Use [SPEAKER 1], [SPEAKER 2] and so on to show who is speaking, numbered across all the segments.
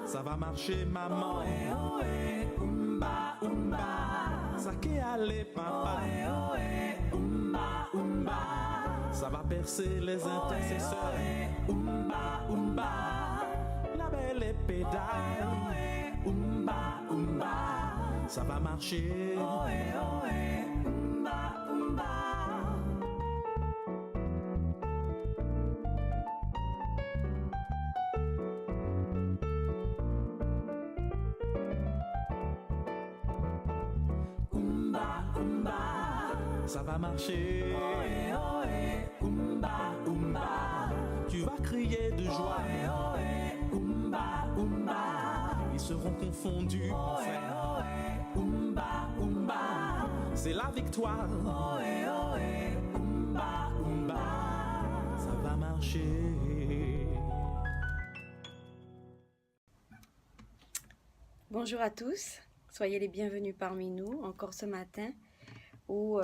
[SPEAKER 1] Ça va marcher, maman. Ça qui allait, papa. Ça va percer les intercesseurs. La belle épée d'ail. Ça va marcher. Ça va marcher. Tu vas crier de joie. Ils seront confondus, mon frère. C'est la victoire. Ça va marcher.
[SPEAKER 2] Bonjour à tous, soyez les bienvenus parmi nous encore ce matin où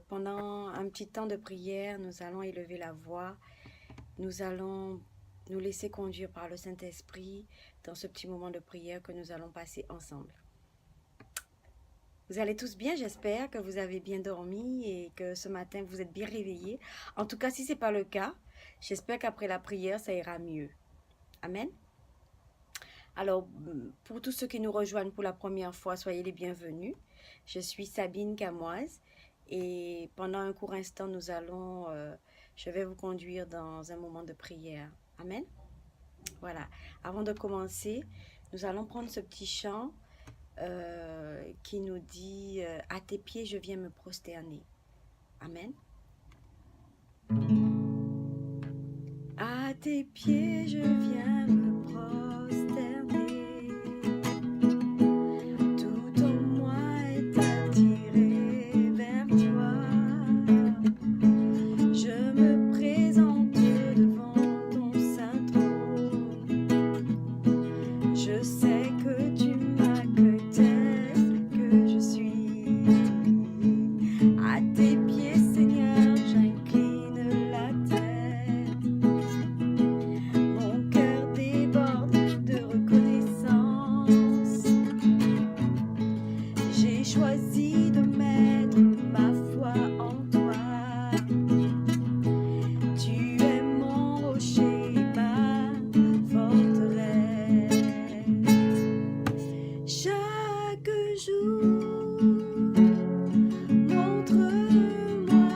[SPEAKER 2] pendant un petit temps de prière, nous allons élever la voix, nous allons nous laisser conduire par le Saint-Esprit dans ce petit moment de prière que nous allons passer ensemble. Vous allez tous bien, j'espère que vous avez bien dormi et que ce matin vous êtes bien réveillés. En tout cas, si ce n'est pas le cas, j'espère qu'après la prière, ça ira mieux. Amen. Alors, pour tous ceux qui nous rejoignent pour la première fois, soyez les bienvenus. Je suis Sabine Camoise et pendant un court instant, je vais vous conduire dans un moment de prière. Amen. Voilà. Avant de commencer, nous allons prendre ce petit chant qui nous dit « À tes pieds, je viens me prosterner ». Amen. À tes pieds, je viens me prosterner. Tout en moi est attiré vers toi. Je me présente devant ton saint trône. Je sais que tu m'accueilles tel que je suis. À tes pieds, Seigneur, j'incline la tête. Mon cœur déborde de reconnaissance. J'ai choisi de mettre ma foi en toi. Tu es mon rocher, ma forteresse. Chaque jour, montre-moi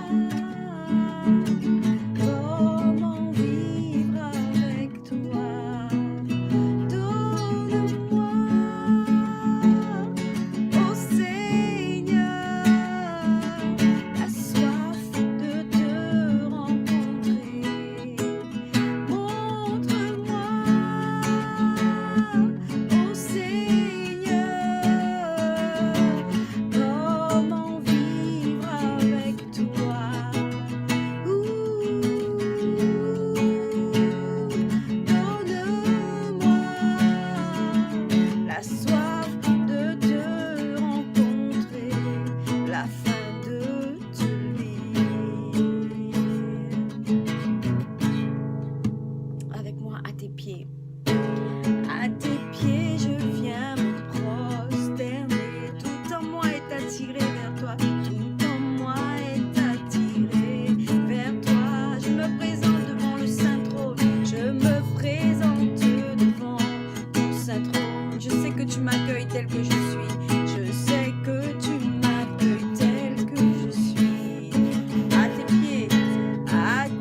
[SPEAKER 2] comment vivre avec toi. Donne-moi, ô Seigneur, la soif de te rencontrer. Montre-moi, ô Seigneur, comment vivre avec toi. Donne-moi la soif de te rencontrer, la faim de te lire. Avec moi à tes pieds. À tes pieds, je viens me prosterner. Tout en moi est attiré vers toi. Tout en moi est attiré vers toi. Je me présente devant le saint trône. Je me présente devant ton saint trône. Je sais que tu m'accueilles tel que je suis. Je sais que tu m'accueilles tel que je suis. À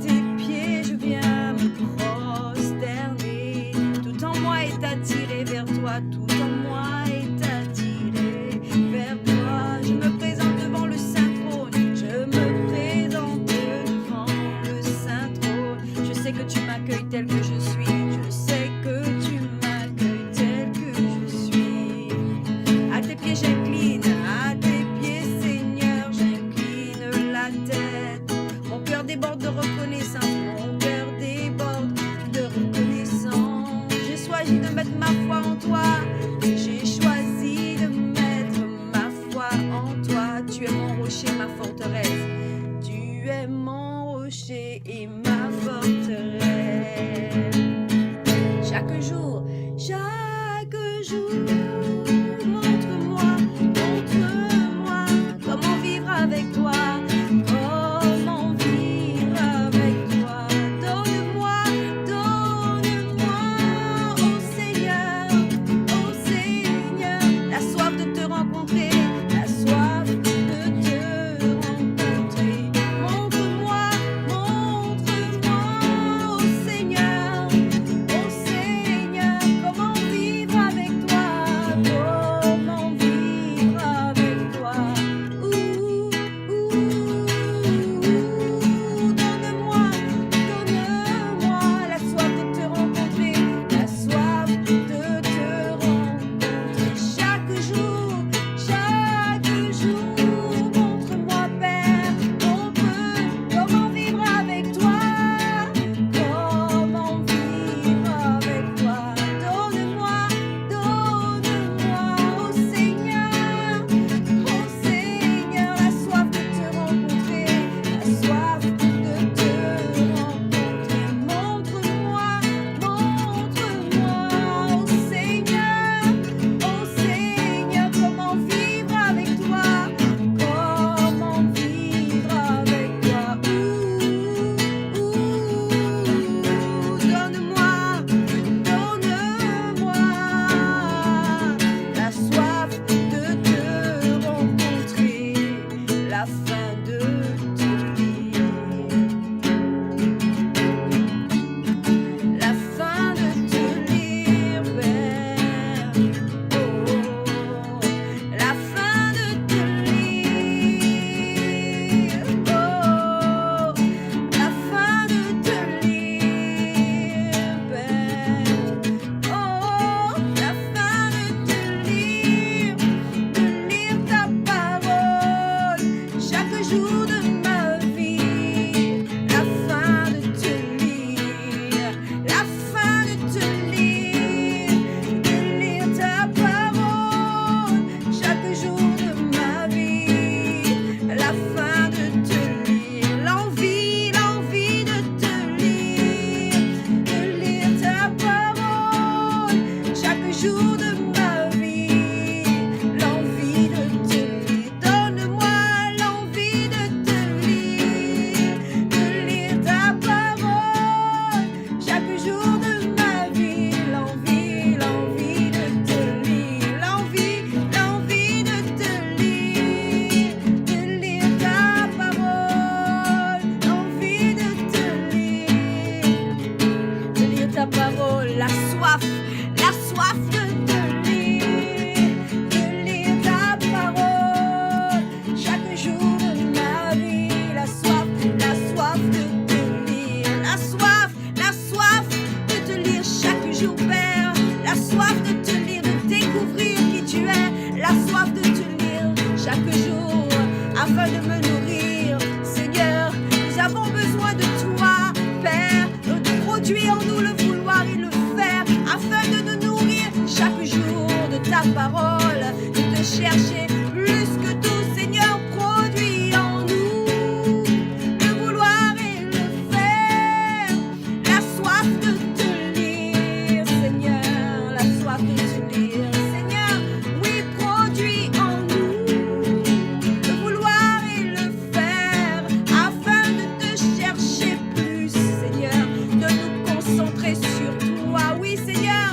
[SPEAKER 2] tes pieds, je viens me prosterner. Tout en moi est attiré vers toi. Tout en moi est attiré vers toi. Je me présente devant le saint trône. Je me présente devant le saint trône. Je sais que tu m'accueilles tel que je suis. Je sais que tu m'accueilles tel que je suis. À tes pieds, j'incline. À tes pieds, Seigneur, j'incline la tête. Mon cœur déborde de reconnaissance. Mon cœur déborde de reconnaissance. J'ai choisi de mettre ma foi en toi. J'ai choisi de mettre ma foi en toi. Tu es mon rocher, ma forteresse. Tu es mon rocher et ma forteresse. la soif de lire ta parole chaque jour de ma vie, la soif de te lire, la soif de te lire chaque jour, Père, la soif de te lire, de découvrir qui tu es, la soif de te lire chaque jour afin de me nourrir, Seigneur, nous avons besoin de toi, Père, produis en nous le vouloir et le faire afin de nous nourrir chaque jour de ta parole, de te chercher plus que tout, Seigneur, produis en nous le vouloir et le faire, la soif de te lire, Seigneur, la soif de te lire, Seigneur, oui, produis en nous le vouloir et le faire afin de te chercher plus, Seigneur, de nous concentrer sur toi, oui, Seigneur,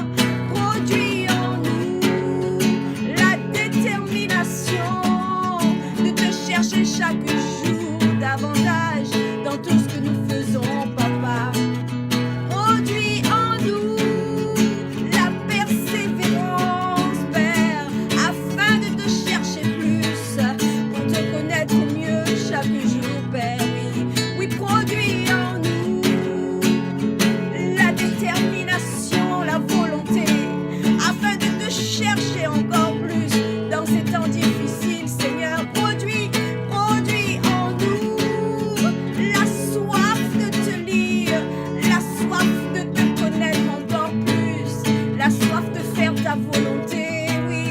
[SPEAKER 2] produis en nous la détermination de te chercher chaque jour davantage dans tout ce que nous faisons, Papa. Produis en nous la persévérance, Père, afin de te chercher plus, pour te connaître mieux chaque jour, Père. Oui, oui, produis en nous la détermination, la volonté, afin de te chercher encore plus dans ces temps difficiles, Seigneur. Produis en nous la soif de te lire, la soif de te connaître encore plus, la soif de faire ta volonté, oui.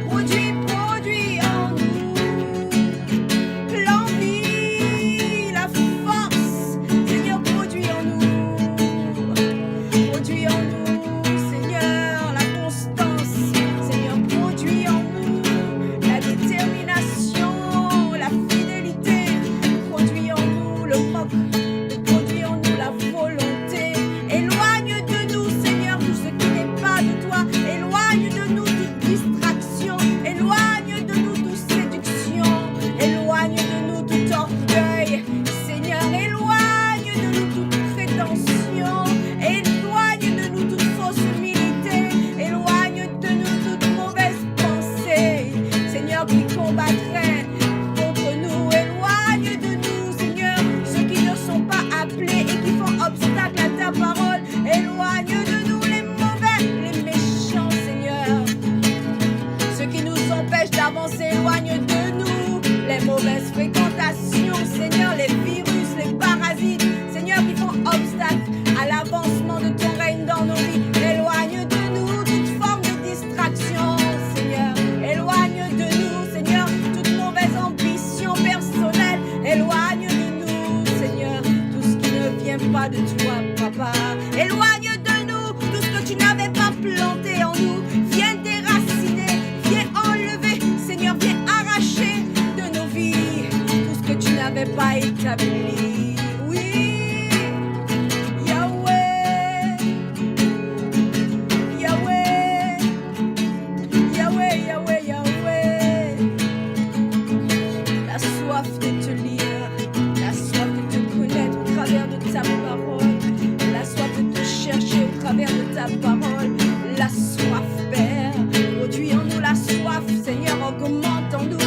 [SPEAKER 2] Produis en nous l'envie, la force, Seigneur, produis en nous. Produis en nous, Seigneur, la constance, Seigneur, produis en nous la détermination, la fidélité, produis en nous le roc, produis en nous la volonté. Éloigne de nous, Seigneur, tout ce qui n'est pas de toi. Éloigne de nous toute distraction, éloigne de nous toute séduction, éloigne de nous tout orgueil, Seigneur, éloigne de nous toute prétention, éloigne de nous toute fausse humilité, éloigne de nous toute mauvaise pensée, Seigneur, qui combattrait contre nous, éloigne de nous, Seigneur, ceux qui ne sont pas appelés et qui font obstacle à ta parole, éloigne de nous les mauvais, les méchants, Seigneur, ceux qui nous empêchent d'avancer, éloigne de nous les mauvaises fréquentations, Seigneur, les virus, les parasites, Seigneur, qui font obstacle à l'avancement de ton règne dans nos vies. Éloigne de nous toute forme de distraction, Seigneur. Éloigne de nous, Seigneur, toute mauvaise ambition personnelle. Éloigne de nous, Seigneur, tout ce qui ne vient pas de toi, Papa. Éloigne de nous tout ce que tu n'avais pas planté en nous. Viens déraciner, viens enlever, Seigneur, viens arracher de nos vies tout ce que tu n'avais pas établi. Oui, Yahweh, Yahweh, Yahweh, Yahweh, Yahweh. La soif de te lire, la soif de te connaître au travers de ta parole, la soif de te chercher au travers de ta parole, la soif, Père, produis en nous la soif, Seigneur, augmente en nous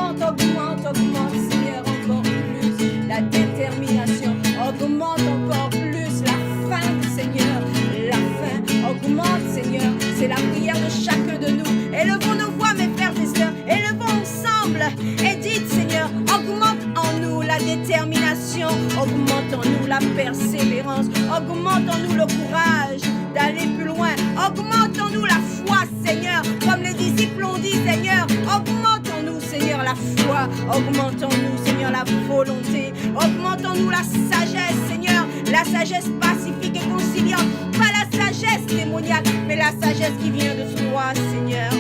[SPEAKER 2] encore plus, augmente, Seigneur, encore plus, la détermination, augmente encore plus, la faim, Seigneur, la faim, augmente, Seigneur, c'est la prière de chacun de nous. Élevons nos voix, mes frères et sœurs, élevons ensemble et dites, Seigneur, augmente en nous la détermination, augmente en nous la persévérance, augmente en nous le courage d'aller plus loin, augmente en nous la foi, Seigneur, comme les disciples ont dit, Seigneur, augmente en nous, Seigneur, la foi, augmente en nous, Seigneur, la volonté, augmente en nous la sagesse, Seigneur, la sagesse pacifique et conciliante, pas la sagesse démoniaque, mais la sagesse qui vient de toi, Seigneur,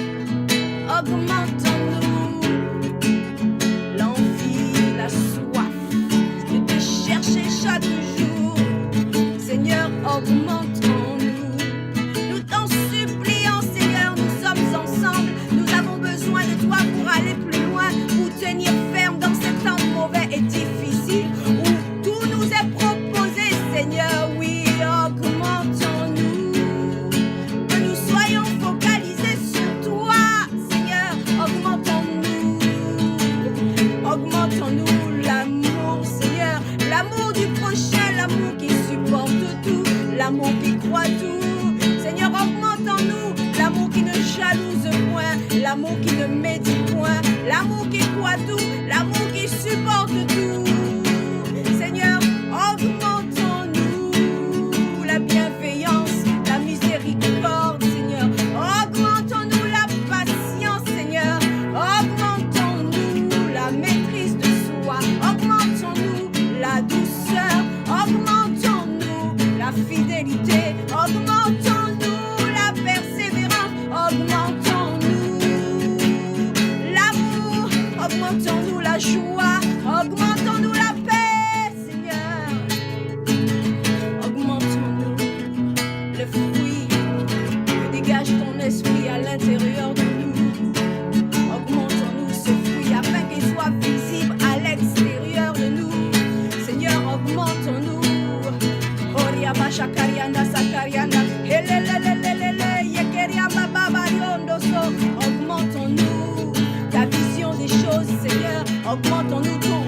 [SPEAKER 2] augmente en nous l'envie, la soif de te chercher chaque jour, Seigneur, augmente en nous. Nous t'en supplions, Seigneur, nous sommes ensemble, nous avons besoin de toi pour aller plus loin, pour tenir ferme dans ces temps mauvais et difficiles, où tout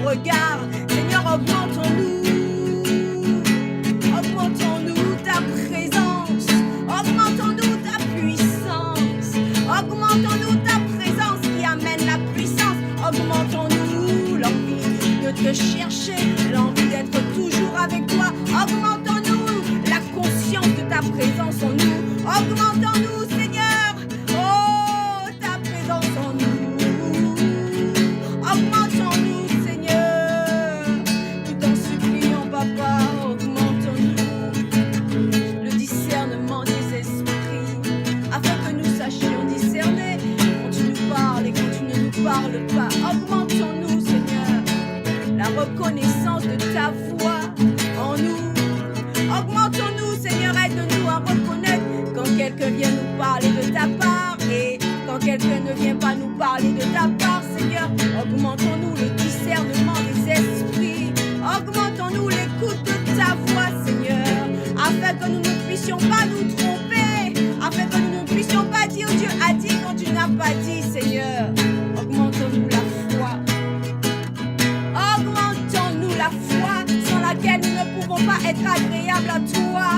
[SPEAKER 2] regard. Seigneur, augmentons-nous ta présence, augmentons-nous ta puissance, augmentons-nous ta présence qui amène la puissance, augmentons-nous l'envie de te chercher, l'envie d'être toujours avec toi, augmentons-nous la conscience de ta présence en nous, augmentons-nous Seigneur, oh ta présence en nous, augmentons-nous Seigneur, nous t'en supplions Papa, augmentons-nous le discernement des esprits, afin que nous sachions discerner quand tu nous parles et quand tu ne nous parles pas, augmentons-nous Seigneur, la reconnaissance de ta voix en nous, augmentons-nous Seigneur, aide-nous à reconnaître quand quelqu'un vient nous parler de ta part et quand quelqu'un ne vient pas nous parler de ta part Seigneur, augmentons-nous le discernement des esprits, augmentons-nous l'écoute de ta voix Seigneur, afin que nous ne puissions pas nous tromper, afin que nous ne puissions pas dire Dieu a dit quand tu n'as pas dit Seigneur, augmentons-nous la foi, augmentons-nous la foi sans laquelle nous ne pouvons pas être agréables à toi,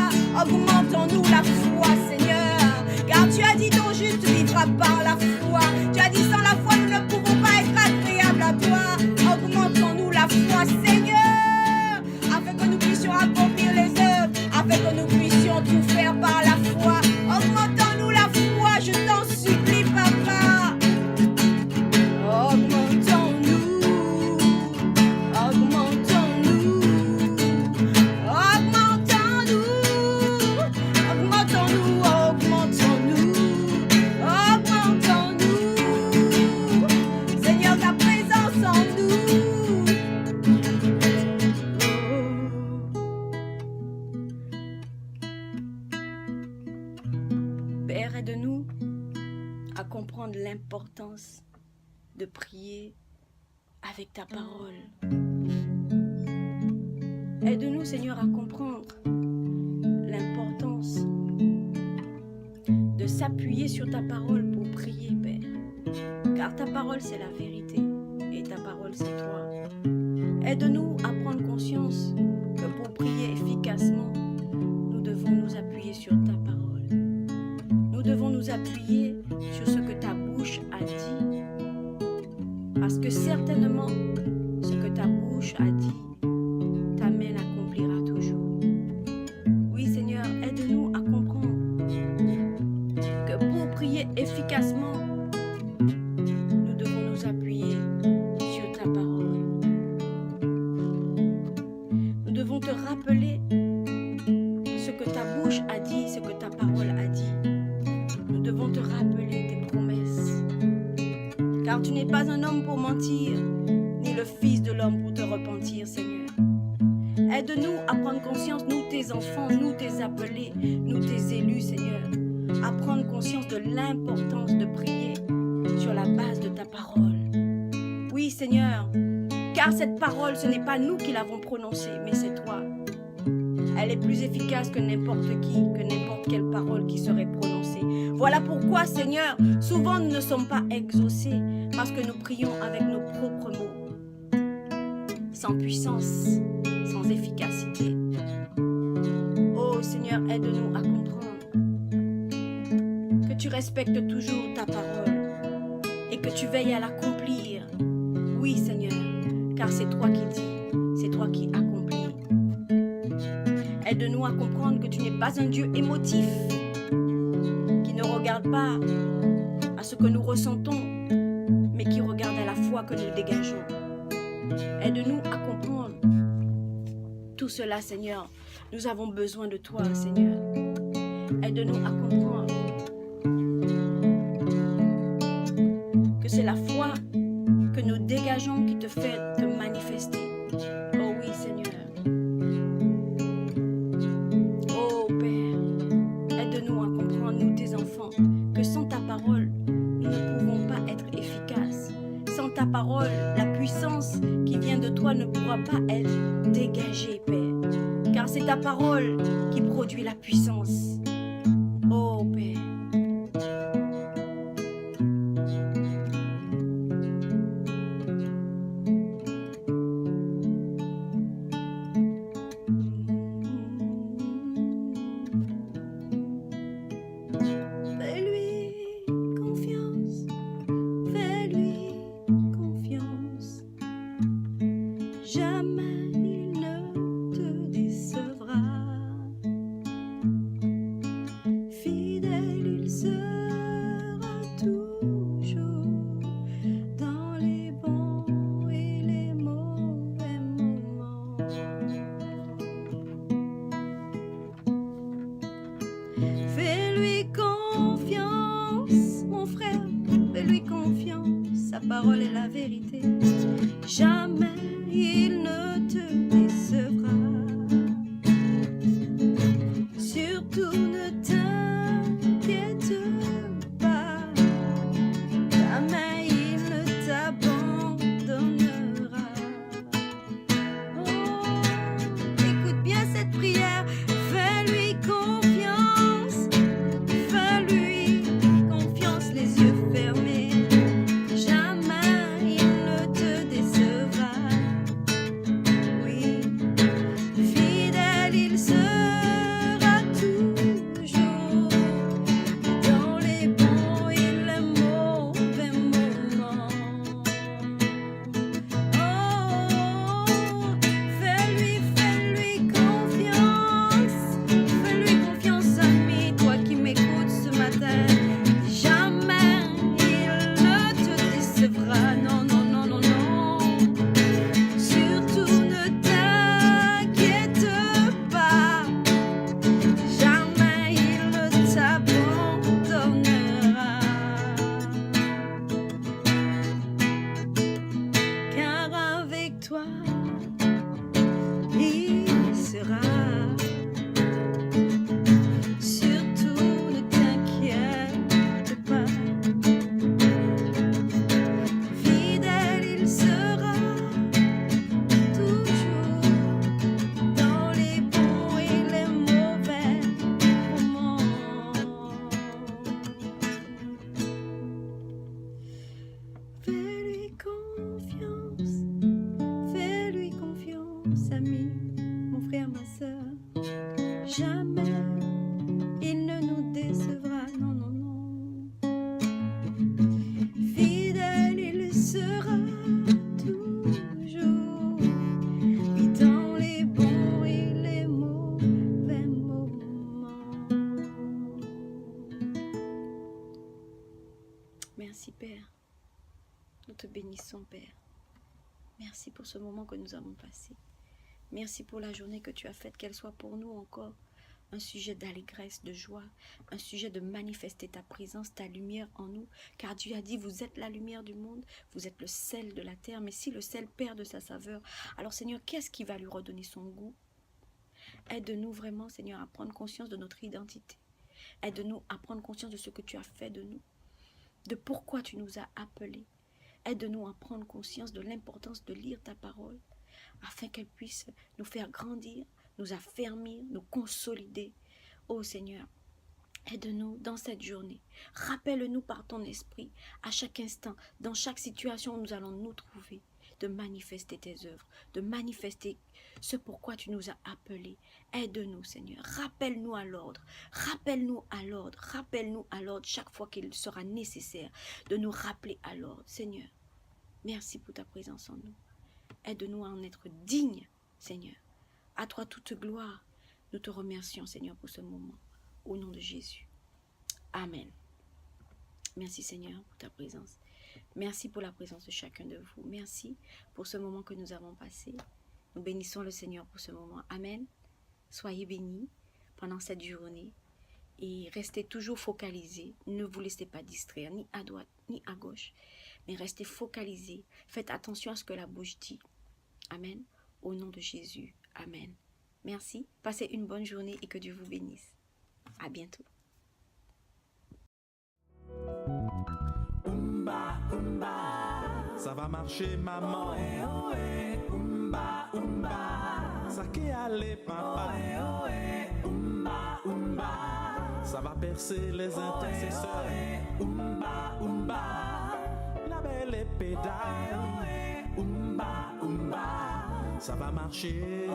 [SPEAKER 2] augmentons-nous la foi Seigneur, car tu as dit ton juste vivra par la foi, tu as dit sans la foi nous ne pouvons pas être agréables à toi, augmentons-nous la foi Seigneur, afin que nous puissions accomplir les œuvres, afin que nous puissions tout faire par la foi, augmentons-nous la foi, je t'en supplie Papa, augmentons-nous, augmentons-nous, augmentons-nous, augmentons-nous, augmentons-nous, augmentons-nous, Seigneur ta présence en nous. Père, aide-nous à comprendre l'importance de prier avec ta parole. Aide-nous, Seigneur, à comprendre l'importance de s'appuyer sur ta parole pour prier, Père. Car ta parole, c'est la vérité et ta parole, c'est toi. Aide-nous à prendre conscience que pour prier efficacement, nous devons nous appuyer sur ta parole. Nous devons nous appuyer sur ce que ta bouche a dit. Parce que certainement, ce que ta bouche a dit t'amène accomplira toujours. Oui, Seigneur, aide-nous à comprendre que pour prier efficacement, nous devons nous appuyer sur ta parole. Nous devons te rappeler ce que ta bouche a dit, ce que ta parole a dit. Nous devons te rappeler tes promesses. Car tu n'es pas un homme pour mentir, ni le fils de l'homme pour te repentir, Seigneur. Aide-nous à prendre conscience, nous tes enfants, nous tes appelés, nous tes élus, Seigneur, à prendre conscience de l'importance de prier sur la base de ta parole. Oui, Seigneur, car cette parole, ce n'est pas nous qui l'avons prononcée, mais c'est toi. Elle est plus efficace que n'importe qui, que n'importe quelle parole qui serait prononcée. Voilà pourquoi, Seigneur, souvent nous ne sommes pas exaucés, parce que nous prions avec nos propres mots, sans puissance, sans efficacité. Oh Seigneur, aide-nous à comprendre que tu respectes toujours ta parole et que tu veilles à l'accomplir. Oui Seigneur, car c'est toi qui dis, c'est toi qui accomplis. Aide-nous à comprendre que tu n'es pas un Dieu émotif, qui ne regarde pas à ce que nous ressentons, mais qui regarde à la foi que nous dégageons. Aide-nous à comprendre tout cela, Seigneur. Nous avons besoin de toi, Seigneur. Aide-nous à comprendre que c'est la foi que nous dégageons qui te fait te manifester. Oh oui, Seigneur. Oh Père, aide-nous à comprendre, nous tes enfants, que sans ta parole, nous ne pouvons pas être efficaces. Sans ta parole, la puissance qui vient de toi ne pourra pas être dégagée, Père. Car c'est ta parole qui produit la puissance. Oh Père. jamais il ne te décevra. Fidèle, il sera toujours dans les bons et les mauvais moments. Fais-lui confiance, mon frère, fais-lui confiance, sa parole est la vérité. Jamais il ne te décevra. Surtout ne t'inquiète pas, jamais il ne t'abandonnera. Oh, écoute bien cette prière, fais-lui confiance, les yeux fermés. Jamais il ne te décevra. Oui, fidèle il sera toujours dans les bons et les mauvais moments. Oh, fais-lui confiance, ami, toi qui m'écoutes ce matin. Jamais il ne te décevra, non, non, non, non, non. Surtout ne t'inquiète pas, jamais il ne t'abandonnera. Car avec toi, il sera. Fais-lui confiance, ami, mon frère, ma soeur. Jamais il ne nous décevra, non, non, non. Fidèle, il sera toujours, et dans les bons et les mauvais moments. Merci, Père. Nous te bénissons, Père. Merci pour ce moment que nous avons passé. Merci pour la journée que tu as faite, qu'elle soit pour nous encore un sujet d'allégresse, de joie, un sujet de manifester ta présence, ta lumière en nous. Car Dieu a dit, vous êtes la lumière du monde, vous êtes le sel de la terre. Mais si le sel perd de sa saveur, alors Seigneur, qu'est-ce qui va lui redonner son goût? Aide-nous vraiment, Seigneur, à prendre conscience de notre identité. Aide-nous à prendre conscience de ce que tu as fait de nous, de pourquoi tu nous as appelés. Aide-nous à prendre conscience de l'importance de lire ta parole, afin qu'elle puisse nous faire grandir, nous affermir, nous consolider. Ô Seigneur, aide-nous dans cette journée. Rappelle-nous par ton esprit, à chaque instant, dans chaque situation où nous allons nous trouver, de manifester tes œuvres, de manifester ce pourquoi tu nous as appelés. Aide-nous, Seigneur. Rappelle-nous à l'ordre. Rappelle-nous à l'ordre. Rappelle-nous à l'ordre chaque fois qu'il sera nécessaire de nous rappeler à l'ordre. Seigneur, merci pour ta présence en nous. Aide-nous à en être dignes, Seigneur. À toi toute gloire. Nous te remercions, Seigneur, pour ce moment. Au nom de Jésus. Amen. Merci, Seigneur, pour ta présence. Merci pour la présence de chacun de vous. Merci pour ce moment que nous avons passé. Nous bénissons le Seigneur pour ce moment. Amen. Soyez bénis pendant cette journée et restez toujours focalisés. Ne vous laissez pas distraire, ni à droite, ni à gauche, mais restez focalisés. Faites attention à ce que la bouche dit. Amen. Au nom de Jésus. Amen. Merci. Passez une bonne journée et que Dieu vous bénisse. À bientôt.
[SPEAKER 1] Ça va marcher, maman. Ça qui allait, papa. Ça va percer les intercesseurs. La belle est pédale. Ça va marcher.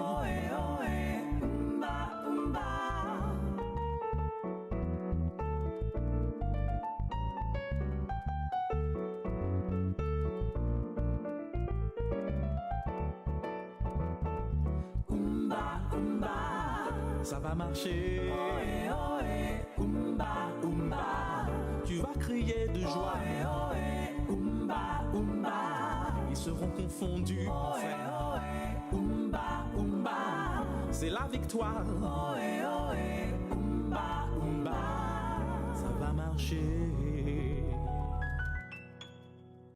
[SPEAKER 1] Ça va marcher. Tu vas crier de joie. Ils seront confondus en fait. C'est la victoire. Ça va marcher.